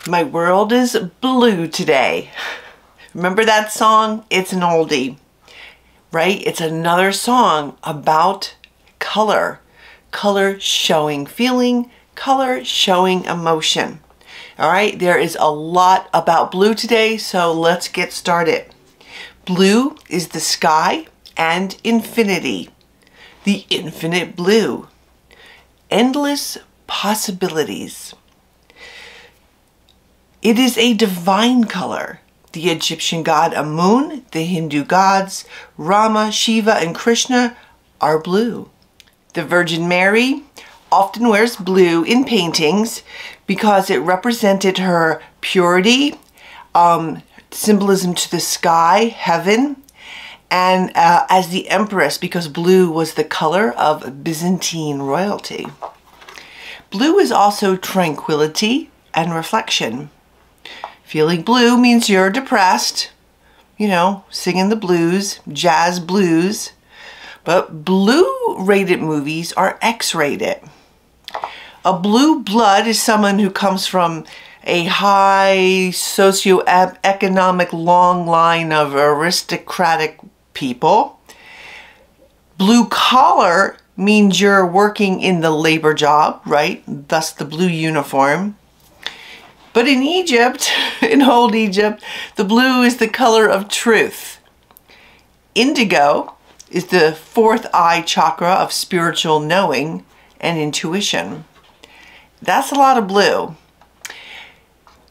My world is blue today. Remember that song? It's an oldie, right? It's another song about color. Color showing feeling, color showing emotion. All right, there is a lot about blue today, so let's get started. Blue is the sky and infinity. The infinite blue. Endless possibilities. It is a divine color. The Egyptian god Amun, the Hindu gods Rama, Shiva, and Krishna are blue. The Virgin Mary often wears blue in paintings because it represented her purity, symbolism to the sky, heaven, and as the Empress because blue was the color of Byzantine royalty. Blue is also tranquility and reflection. Feeling blue means you're depressed, you know, singing the blues, jazz blues. But blue-rated movies are X-rated. A blue blood is someone who comes from a high socioeconomic long line of aristocratic people. Blue collar means you're working in the labor job, right? Thus the blue uniform. But in Egypt, in old Egypt, the blue is the color of truth. Indigo is the fourth eye chakra of spiritual knowing and intuition. That's a lot of blue.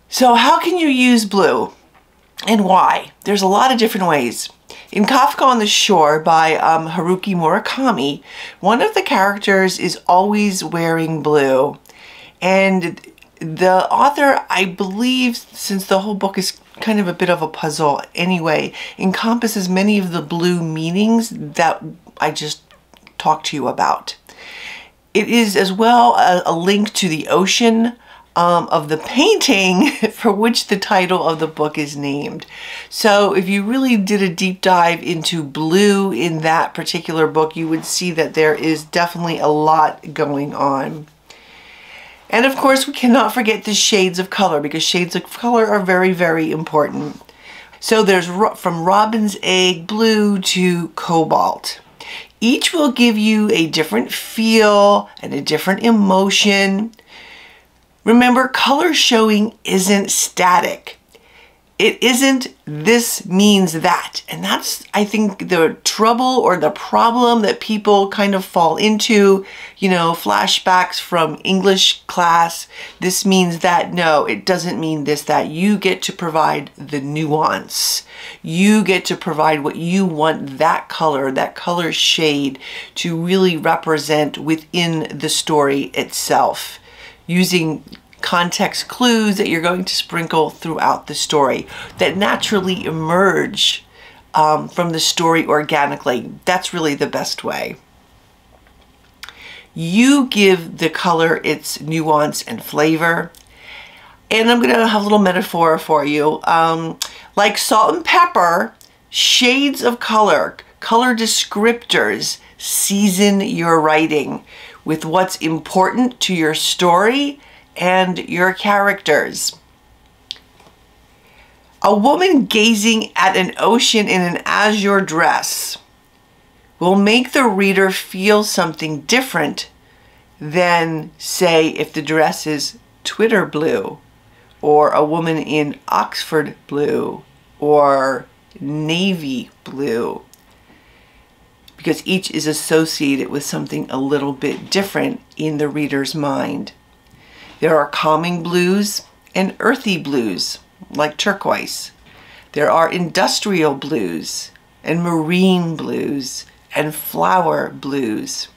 So how can you use blue and why? There's a lot of different ways. In Kafka on the Shore by Haruki Murakami, one of the characters is always wearing blue. And the author, I believe, since the whole book is kind of a bit of a puzzle anyway, encompasses many of the blue meanings that I just talked to you about. It is as well a link to the ocean of the painting for which the title of the book is named. So if you really did a deep dive into blue in that particular book, you would see that there is definitely a lot going on. And of course, we cannot forget the shades of color because shades of color are very, very important. So there's from robin's egg blue to cobalt. Each will give you a different feel and a different emotion. Remember, color showing isn't static. It isn't this means that. And that's, I think, the trouble or the problem that people kind of fall into, you know, flashbacks from English class. This means that. No, it doesn't mean this, that. You get to provide the nuance. You get to provide what you want that color shade to really represent within the story itself, using context clues that you're going to sprinkle throughout the story that naturally emerge from the story organically. That's really the best way. You give the color its nuance and flavor. And I'm going to have a little metaphor for you. Like salt and pepper, shades of color, color descriptors season your writing with what's important to your story and your characters. A woman gazing at an ocean in an azure dress will make the reader feel something different than, say, if the dress is Twitter blue, or a woman in Oxford blue, or navy blue, because each is associated with something a little bit different in the reader's mind. There are calming blues and earthy blues, like turquoise. There are industrial blues and marine blues and flower blues.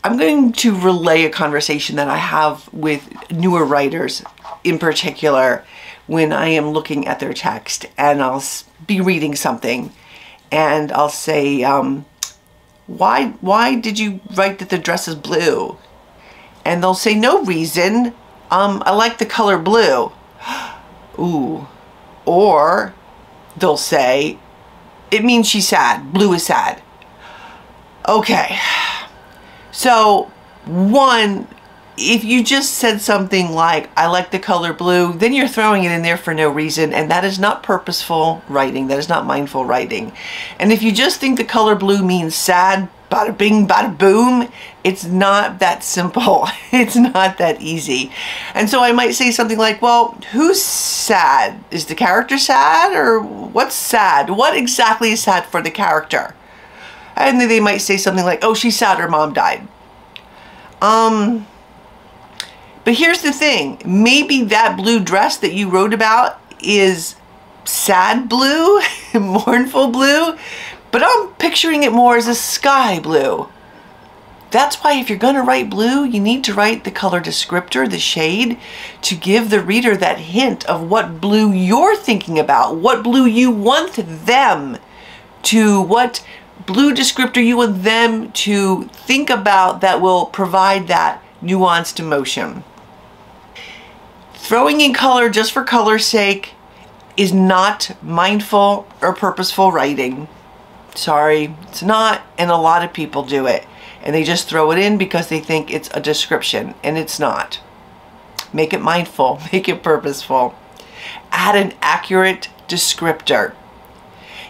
I'm going to relay a conversation that I have with newer writers in particular when I am looking at their text, and I'll be reading something and I'll say, why did you write that the dress is blue? And they'll say, no reason. I like the color blue. Ooh. Or they'll say, it means she's sad. Blue is sad. Okay. So one, if you just said something like, I like the color blue, then you're throwing it in there for no reason, and that is not purposeful writing. That is not mindful writing. And if you just think the color blue means sad, bada bing, bada boom, it's not that simple. It's not that easy. And so I might say something like, well, who's sad? Is the character sad, or what's sad? What exactly is sad for the character? And then they might say something like, oh, she's sad her mom died. But here's the thing, maybe that blue dress that you wrote about is sad blue, mournful blue, but I'm picturing it more as a sky blue. That's why if you're going to write blue, you need to write the color descriptor, the shade, to give the reader that hint of what blue you're thinking about, what blue you want them to, what blue descriptor you want them to think about that will provide that nuanced emotion. Throwing in color just for color's sake is not mindful or purposeful writing. Sorry, it's not, and a lot of people do it. And they just throw it in because they think it's a description, and it's not. Make it mindful, make it purposeful. Add an accurate descriptor.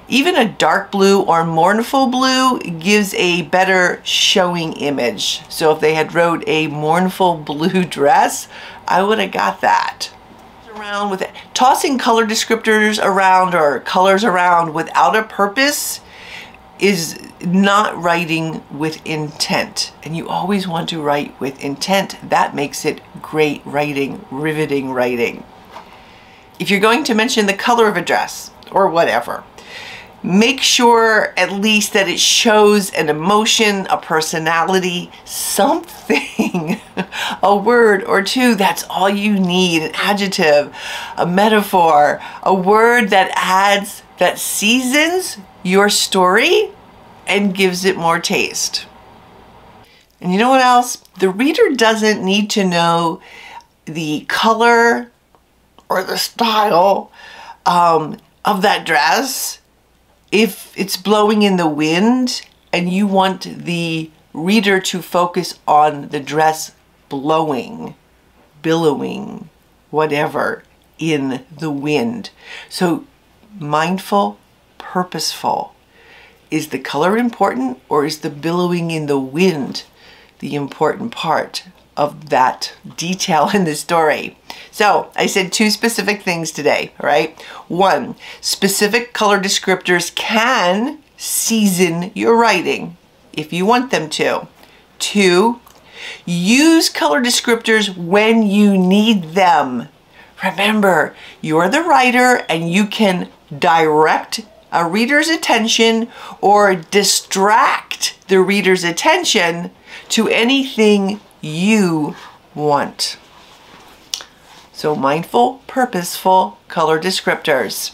Even a dark blue or mournful blue gives a better showing image. So if they had wrote a mournful blue dress, I would have got that. Around with it. Tossing color descriptors around or colors around without a purpose is not writing with intent. And you always want to write with intent. That makes it great writing, riveting writing. If you're going to mention the color of a dress or whatever, make sure at least that it shows an emotion, a personality, something, a word or two. That's all you need. An adjective, a metaphor, a word that adds, that seasons your story and gives it more taste. And you know what else? The reader doesn't need to know the color or the style of that dress. If it's blowing in the wind and you want the reader to focus on the dress blowing, billowing, whatever, in the wind. So mindful, purposeful. Is the color important, or is the billowing in the wind the important part of that detail in the story? So I said two specific things today, right? One, specific color descriptors can season your writing if you want them to. Two, use color descriptors when you need them. Remember, you're the writer and you can direct a reader's attention or distract the reader's attention to anything you want. So mindful, purposeful color descriptors.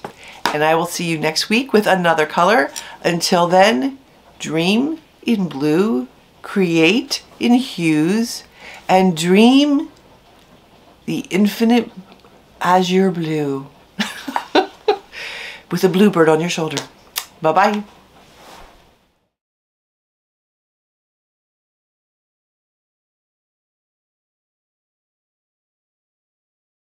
And I will see you next week with another color. Until then, dream in blue, create in hues, and dream the infinite azure blue with a bluebird on your shoulder. Bye-bye.